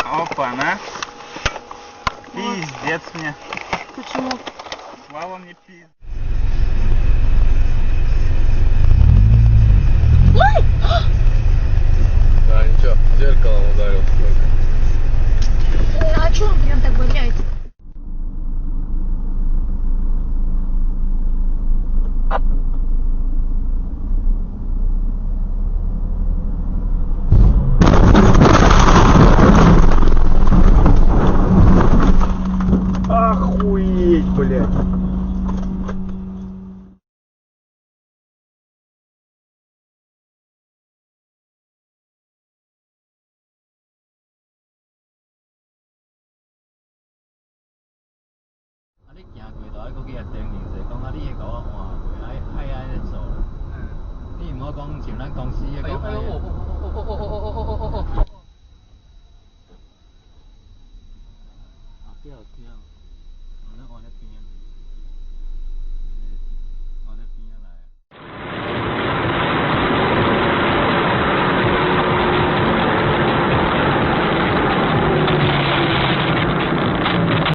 Опа-на. Пиздец мне. Почему? Слава мне пиздец. Ой! Да, ничего, зеркалом ударил только. А чё он прям так воняет? Охуеть, блядь.你行櫃台嗰幾日訂完就講啲嘢講話會喺喺數，你唔好講前撚公司嘅講係。啊，不要這樣。